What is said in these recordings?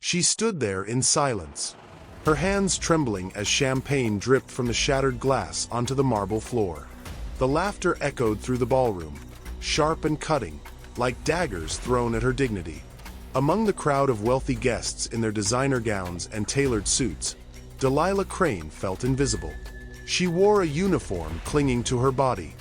She stood there in silence, her hands trembling as champagne dripped from the shattered glass onto the marble floor. The laughter echoed through the ballroom, sharp and cutting, like daggers thrown at her dignity. Among the crowd of wealthy guests in their designer gowns and tailored suits, Delilah Crane felt invisible. She wore a uniform clinging to her body,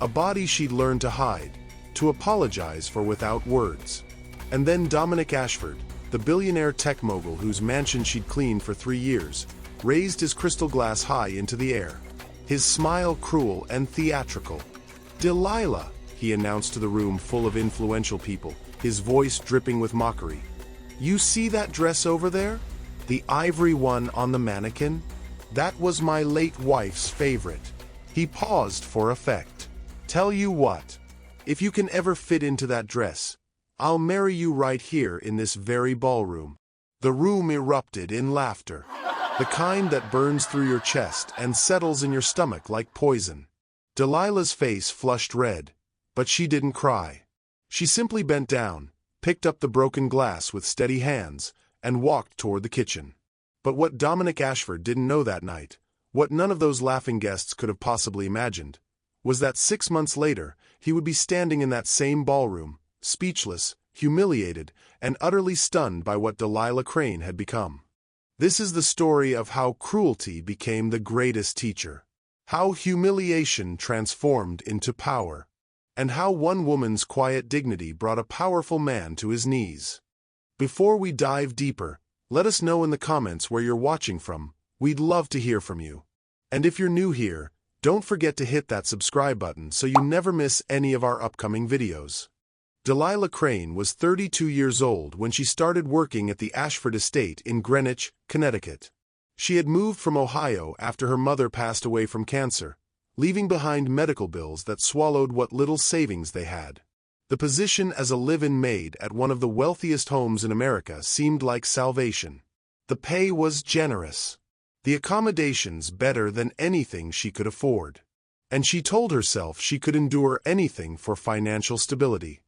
a body she'd learned to hide, to apologize for without words. And then Dominic Ashford, the billionaire tech mogul whose mansion she'd cleaned for 3 years, raised his crystal glass high into the air, his smile cruel and theatrical. "Delilah," he announced to the room full of influential people, his voice dripping with mockery. "You see that dress over there? The ivory one on the mannequin? That was my late wife's favorite." He paused for effect. "Tell you what, if you can ever fit into that dress, I'll marry you right here in this very ballroom." The room erupted in laughter, the kind that burns through your chest and settles in your stomach like poison. Delilah's face flushed red, but she didn't cry. She simply bent down, picked up the broken glass with steady hands, and walked toward the kitchen. But what Dominic Ashford didn't know that night, what none of those laughing guests could have possibly imagined, was that 6 months later he would be standing in that same ballroom, speechless, humiliated, and utterly stunned by what Delilah Crane had become. This is the story of how cruelty became the greatest teacher, how humiliation transformed into power, and how one woman's quiet dignity brought a powerful man to his knees. Before we dive deeper, let us know in the comments where you're watching from. We'd love to hear from you. And if you're new here, don't forget to hit that subscribe button so you never miss any of our upcoming videos. Delilah Crane was 32 years old when she started working at the Ashford estate in Greenwich, Connecticut. She had moved from Ohio after her mother passed away from cancer, leaving behind medical bills that swallowed what little savings they had. The position as a live-in maid at one of the wealthiest homes in America seemed like salvation. The pay was generous, the accommodations better than anything she could afford. And she told herself she could endure anything for financial stability.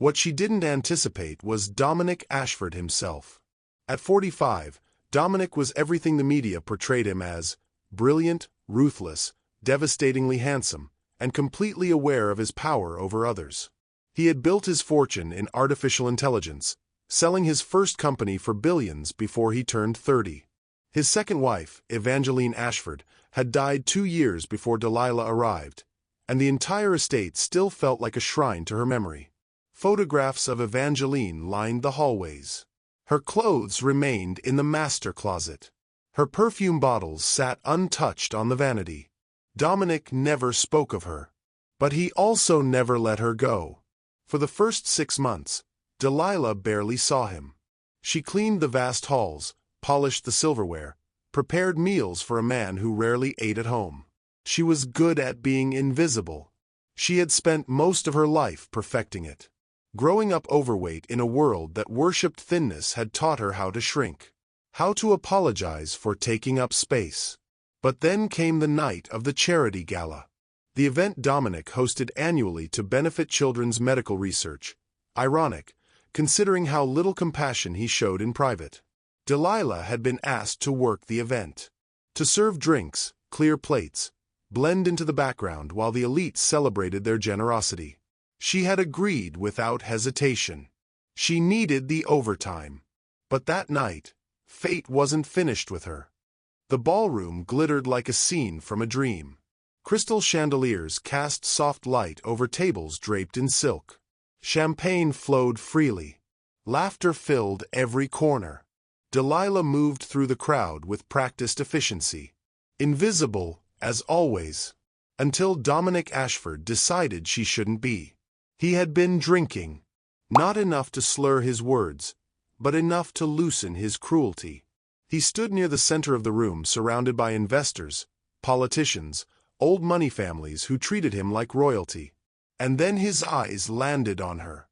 What she didn't anticipate was Dominic Ashford himself. At 45, Dominic was everything the media portrayed him as: brilliant, ruthless, devastatingly handsome, and completely aware of his power over others. He had built his fortune in artificial intelligence, selling his first company for billions before he turned 30. His second wife, Evangeline Ashford, had died 2 years before Delilah arrived, and the entire estate still felt like a shrine to her memory. Photographs of Evangeline lined the hallways. Her clothes remained in the master closet. Her perfume bottles sat untouched on the vanity. Dominic never spoke of her, but he also never let her go. For the first 6 months, Delilah barely saw him. She cleaned the vast halls, polished the silverware, prepared meals for a man who rarely ate at home. She was good at being invisible. She had spent most of her life perfecting it. Growing up overweight in a world that worshipped thinness had taught her how to shrink, how to apologize for taking up space. But then came the night of the charity gala, the event Dominic hosted annually to benefit children's medical research. Ironic, considering how little compassion he showed in private. Delilah had been asked to work the event, to serve drinks, clear plates, blend into the background while the elite celebrated their generosity. She had agreed without hesitation. She needed the overtime. But that night, fate wasn't finished with her. The ballroom glittered like a scene from a dream. Crystal chandeliers cast soft light over tables draped in silk. Champagne flowed freely. Laughter filled every corner. Delilah moved through the crowd with practiced efficiency, invisible, as always, until Dominic Ashford decided she shouldn't be. He had been drinking, not enough to slur his words, but enough to loosen his cruelty. He stood near the center of the room, surrounded by investors, politicians, old money families who treated him like royalty. And then his eyes landed on her.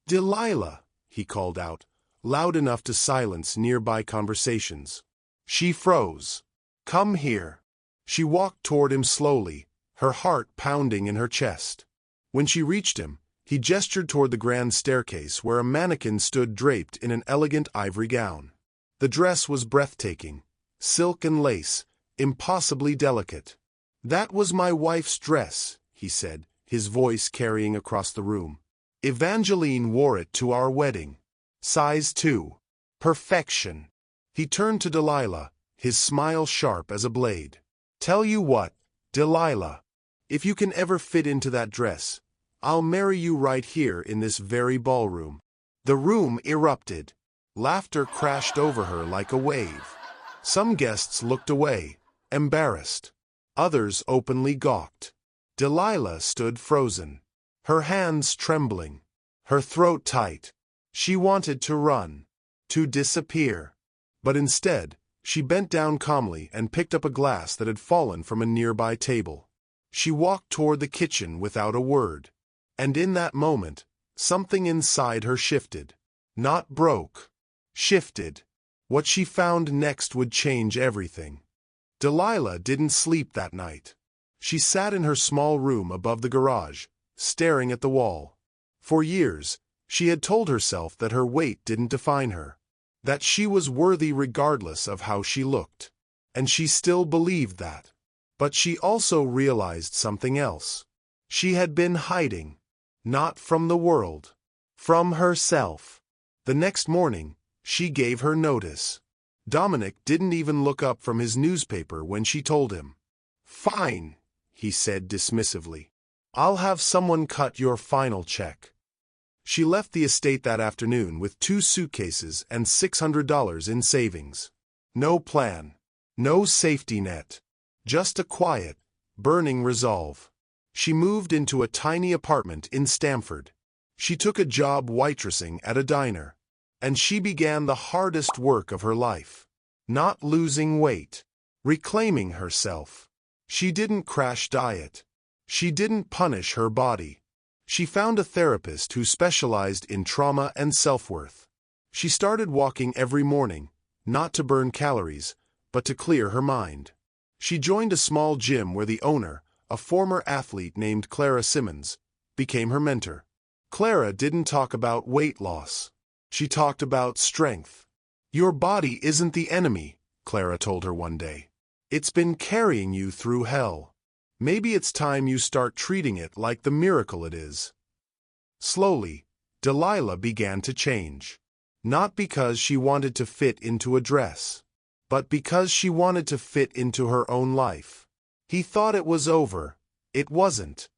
"Delilah," he called out, loud enough to silence nearby conversations. She froze. "Come here." She walked toward him slowly, her heart pounding in her chest. When she reached him, he gestured toward the grand staircase where a mannequin stood draped in an elegant ivory gown. The dress was breathtaking, silk and lace, impossibly delicate. "That was my wife's dress," he said, his voice carrying across the room. "Evangeline wore it to our wedding. Size 2. Perfection." He turned to Delilah, his smile sharp as a blade. "Tell you what, Delilah, if you can ever fit into that dress, I'll marry you right here in this very ballroom." The room erupted. Laughter crashed over her like a wave. Some guests looked away, embarrassed. Others openly gawked. Delilah stood frozen, her hands trembling, her throat tight. She wanted to run, to disappear. But instead, she bent down calmly and picked up a glass that had fallen from a nearby table. She walked toward the kitchen without a word. And in that moment, something inside her shifted. Not broke. Shifted. What she found next would change everything. Delilah didn't sleep that night. She sat in her small room above the garage, staring at the wall. For years, she had told herself that her weight didn't define her, that she was worthy regardless of how she looked. And she still believed that. But she also realized something else. She had been hiding. Not from the world. From herself. The next morning, she gave her notice. Dominic didn't even look up from his newspaper when she told him. "Fine," he said dismissively. "I'll have someone cut your final check." She left the estate that afternoon with 2 suitcases and $600 in savings. No plan. No safety net. Just a quiet, burning resolve. She moved into a tiny apartment in Stamford. She took a job waitressing at a diner. And she began the hardest work of her life. Not losing weight. Reclaiming herself. She didn't crash diet. She didn't punish her body. She found a therapist who specialized in trauma and self-worth. She started walking every morning, not to burn calories, but to clear her mind. She joined a small gym where the owner, a former athlete named Clara Simmons, became her mentor. Clara didn't talk about weight loss. She talked about strength. "Your body isn't the enemy," Clara told her one day. "It's been carrying you through hell. Maybe it's time you start treating it like the miracle it is." Slowly, Delilah began to change. Not because she wanted to fit into a dress, but because she wanted to fit into her own life. He thought it was over. It wasn't.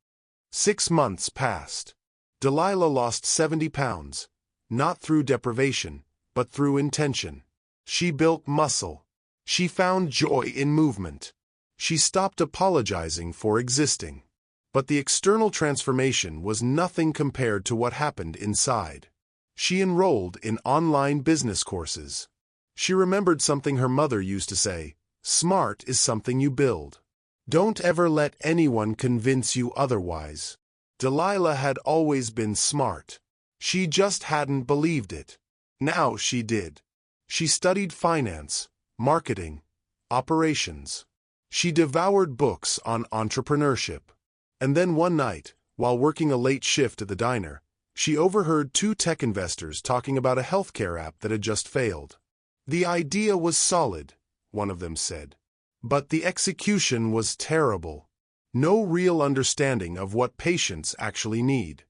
6 months passed. Delilah lost 70 pounds. Not through deprivation, but through intention. She built muscle. She found joy in movement. She stopped apologizing for existing. But the external transformation was nothing compared to what happened inside. She enrolled in online business courses. She remembered something her mother used to say, "Smart is something you build. Don't ever let anyone convince you otherwise." Delilah had always been smart. She just hadn't believed it. Now she did. She studied finance, marketing, operations. She devoured books on entrepreneurship. And then one night, while working a late shift at the diner, she overheard 2 tech investors talking about a healthcare app that had just failed. "The idea was solid," one of them said. "But the execution was terrible. No real understanding of what patients actually need."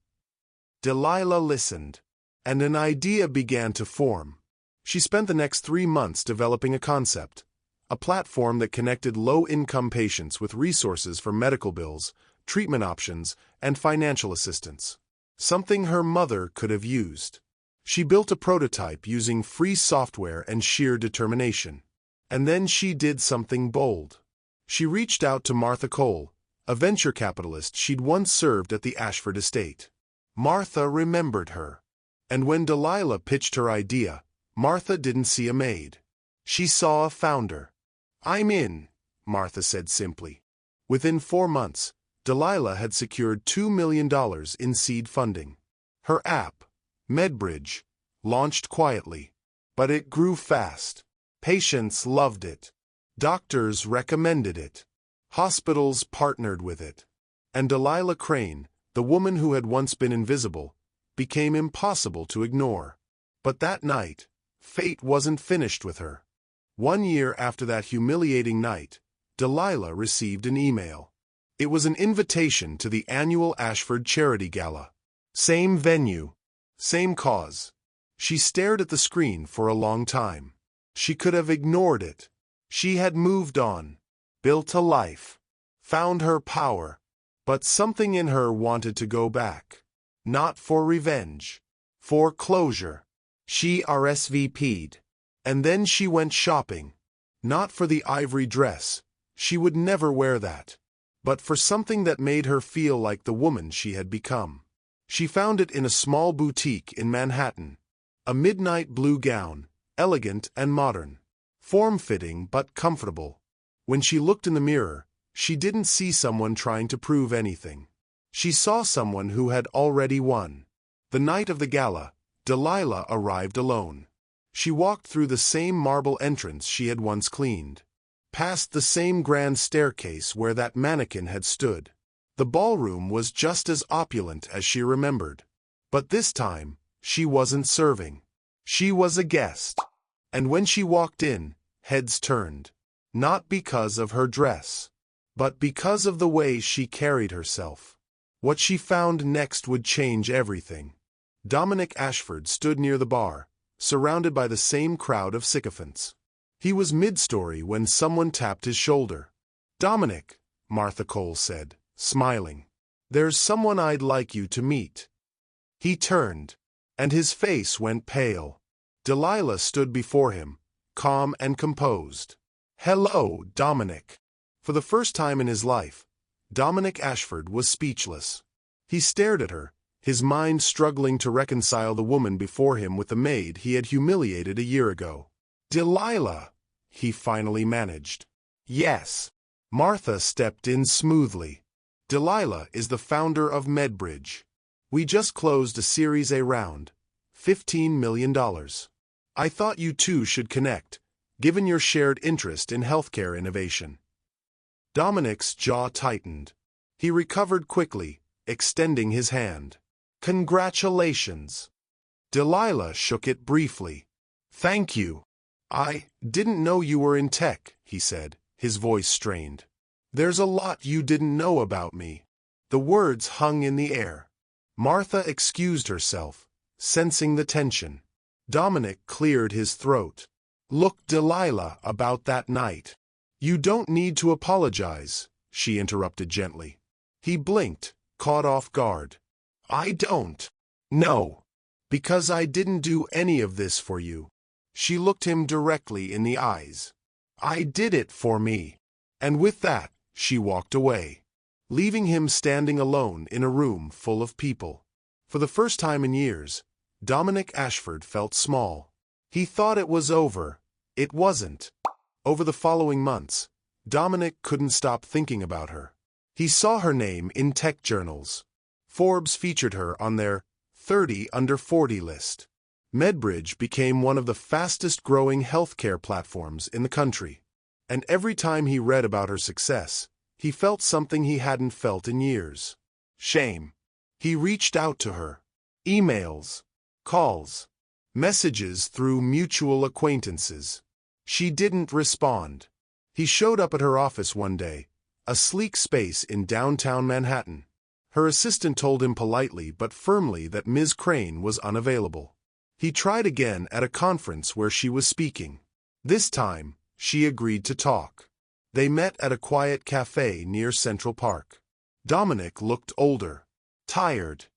Delilah listened, and an idea began to form. She spent the next 3 months developing a concept, a platform that connected low-income patients with resources for medical bills, treatment options, and financial assistance. Something her mother could have used. She built a prototype using free software and sheer determination. And then she did something bold. She reached out to Martha Cole, a venture capitalist she'd once served at the Ashford estate. Martha remembered her. And when Delilah pitched her idea, Martha didn't see a maid. She saw a founder. "I'm in," Martha said simply. Within 4 months, Delilah had secured $2 million in seed funding. Her app, MedBridge, launched quietly. But it grew fast. Patients loved it. Doctors recommended it. Hospitals partnered with it. And Delilah Crane, the woman who had once been invisible, became impossible to ignore. But that night, Fate wasn't finished with her. 1 year after that humiliating night, Delilah received an email. It was an invitation to the annual Ashford Charity Gala. Same venue, same cause. She stared at the screen for a long time. She could have ignored it. She had moved on, built a life, found her power, but something in her wanted to go back. Not for revenge, for closure. She RSVP'd. And then she went shopping. Not for the ivory dress, she would never wear that, but for something that made her feel like the woman she had become. She found it in a small boutique in Manhattan. A midnight blue gown, elegant and modern. Form-fitting but comfortable. When she looked in the mirror, she didn't see someone trying to prove anything. She saw someone who had already won. The night of the gala, Delilah arrived alone. She walked through the same marble entrance she had once cleaned, past the same grand staircase where that mannequin had stood. The ballroom was just as opulent as she remembered. But this time, she wasn't serving. She was a guest. And when she walked in, heads turned. Not because of her dress, but because of the way she carried herself. What she found next would change everything. Dominic Ashford stood near the bar, surrounded by the same crowd of sycophants. He was mid-story when someone tapped his shoulder. "Dominic," Martha Cole said, smiling. "There's someone I'd like you to meet." He turned, and his face went pale. Delilah stood before him, calm and composed. "Hello, Dominic." For the first time in his life, Dominic Ashford was speechless. He stared at her, his mind struggling to reconcile the woman before him with the maid he had humiliated a year ago. "Delilah," he finally managed. "Yes." Martha stepped in smoothly. "Delilah is the founder of Medbridge. We just closed a Series A round, $15 million. I thought you two should connect, given your shared interest in healthcare innovation." Dominic's jaw tightened. He recovered quickly, extending his hand. "Congratulations." Delilah shook it briefly. "Thank you. I didn't know you were in tech," he said, his voice strained. "There's a lot you didn't know about me." The words hung in the air. Martha excused herself, sensing the tension. Dominic cleared his throat. "Look, Delilah, about that night." "You don't need to apologize," she interrupted gently. He blinked, caught off guard. "I don't." "No. Because I didn't do any of this for you." She looked him directly in the eyes. "I did it for me." And with that, she walked away, leaving him standing alone in a room full of people. For the first time in years, Dominic Ashford felt small. He thought it was over. It wasn't. Over the following months, Dominic couldn't stop thinking about her. He saw her name in tech journals. Forbes featured her on their 30 under 40 list. Medbridge became one of the fastest-growing healthcare platforms in the country. And every time he read about her success, he felt something he hadn't felt in years. Shame. He reached out to her. Emails, calls, messages through mutual acquaintances. She didn't respond. He showed up at her office one day, a sleek space in downtown Manhattan. Her assistant told him politely but firmly that Ms. Crane was unavailable. He tried again at a conference where she was speaking. This time, she agreed to talk. They met at a quiet cafe near Central Park. Dominic looked older, tired.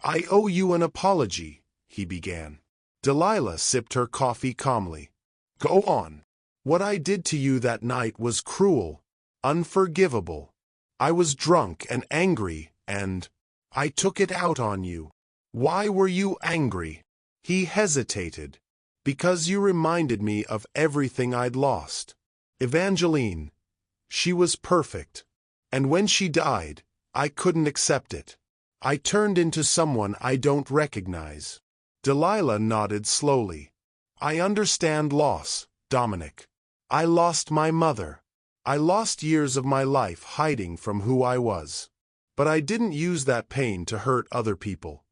"I owe you an apology," he began. Delilah sipped her coffee calmly. "Go on. What I did to you that night was cruel, unforgivable. I was drunk and angry, and I took it out on you." "Why were you angry?" He hesitated. "Because you reminded me of everything I'd lost. Evangeline. She was perfect. And when she died, I couldn't accept it. I turned into someone I don't recognize." Delilah nodded slowly. "I understand loss, Dominic. I lost my mother. I lost years of my life hiding from who I was. But I didn't use that pain to hurt other people."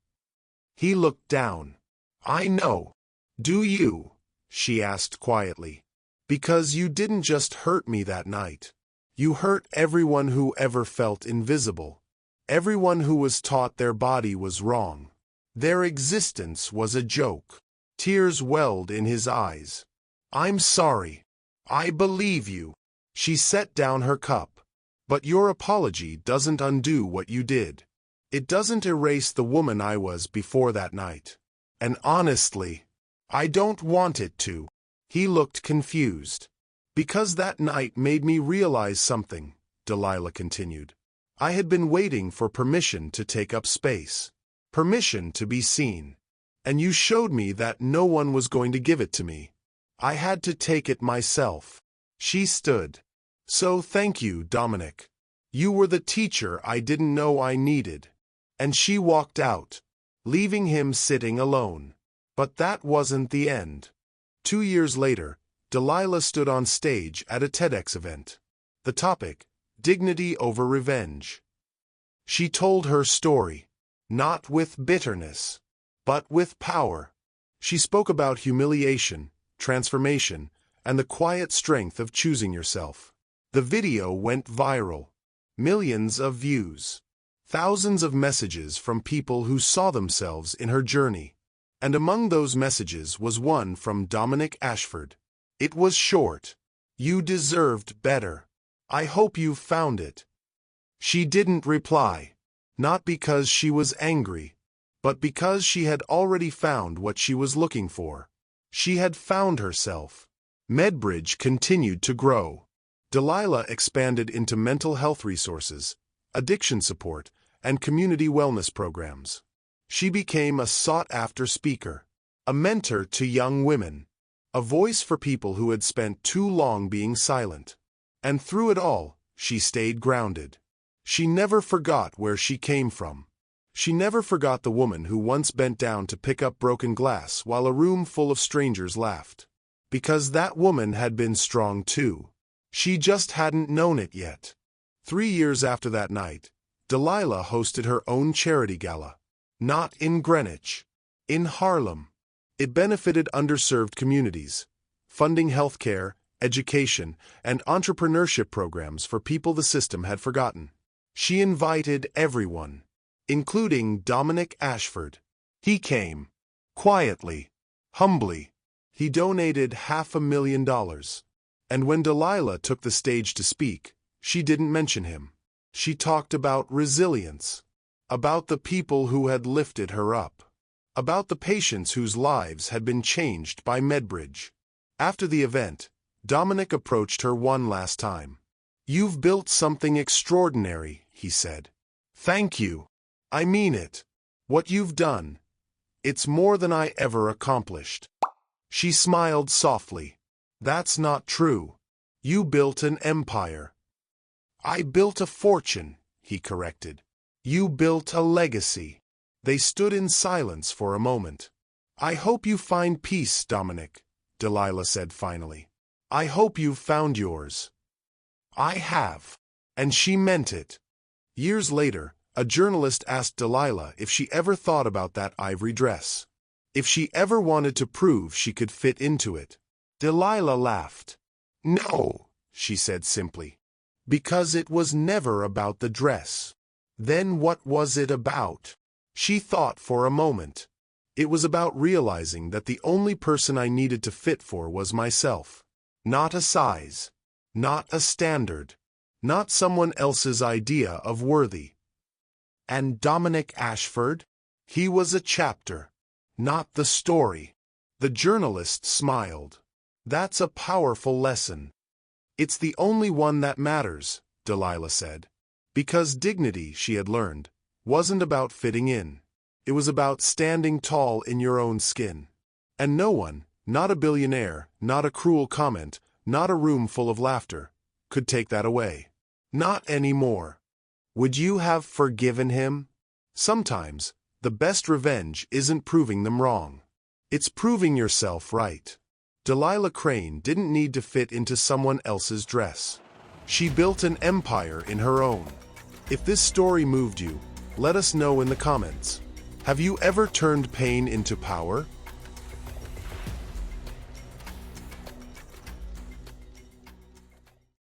He looked down. "I know. Do you?" she asked quietly. Because you didn't just hurt me that night. You hurt everyone who ever felt invisible. Everyone who was taught their body was wrong. Their existence was a joke. Tears welled in his eyes. I'm sorry. I believe you. She set down her cup. But your apology doesn't undo what you did. It doesn't erase the woman I was before that night. And honestly, I don't want it to. He looked confused. Because that night made me realize something, Delilah continued. I had been waiting for permission to take up space. Permission to be seen. And you showed me that no one was going to give it to me. I had to take it myself. She stood. So thank you, Dominic. You were the teacher I didn't know I needed. And she walked out, leaving him sitting alone. But that wasn't the end. 2 years later, Delilah stood on stage at a TEDx event. The topic, dignity over revenge. She told her story, not with bitterness, but with power. She spoke about humiliation, transformation, and the quiet strength of choosing yourself. The video went viral. Millions of views. Thousands of messages from people who saw themselves in her journey. And among those messages was one from Dominic Ashford. It was short. You deserved better. I hope you found it. She didn't reply. Not because she was angry, but because she had already found what she was looking for. She had found herself. Medbridge continued to grow. Delilah expanded into mental health resources, addiction support, and community wellness programs. She became a sought-after speaker, a mentor to young women, a voice for people who had spent too long being silent. And through it all, she stayed grounded. She never forgot where she came from. She never forgot the woman who once bent down to pick up broken glass while a room full of strangers laughed. Because that woman had been strong too. She just hadn't known it yet. 3 years after that night, Delilah hosted her own charity gala. Not in Greenwich. In Harlem. It benefited underserved communities, funding healthcare, education, and entrepreneurship programs for people the system had forgotten. She invited everyone, including Dominic Ashford. He came. Quietly. Humbly. He donated $500,000. And when Delilah took the stage to speak, she didn't mention him. She talked about resilience. About the people who had lifted her up. About the patients whose lives had been changed by Medbridge. After the event, Dominic approached her one last time. You've built something extraordinary, he said. Thank you. I mean it. What you've done. It's more than I ever accomplished. She smiled softly. That's not true. You built an empire. I built a fortune, he corrected. You built a legacy. They stood in silence for a moment. I hope you find peace, Dominic, Delilah said finally. I hope you've found yours. I have. And she meant it. Years later, a journalist asked Delilah if she ever thought about that ivory dress. If she ever wanted to prove she could fit into it. Delilah laughed. No, she said simply. Because it was never about the dress. Then what was it about? She thought for a moment. It was about realizing that the only person I needed to fit for was myself. Not a size. Not a standard. Not someone else's idea of worthy. And Dominic Ashford? He was a chapter. Not the story. The journalist smiled. That's a powerful lesson. It's the only one that matters, Delilah said. Because dignity, she had learned, wasn't about fitting in. It was about standing tall in your own skin. And no one, not a billionaire, not a cruel comment, not a room full of laughter, could take that away. Not anymore. Would you have forgiven him? Sometimes, the best revenge isn't proving them wrong. It's proving yourself right. Delilah Crane didn't need to fit into someone else's dress. She built an empire in her own. If this story moved you, let us know in the comments. Have you ever turned pain into power?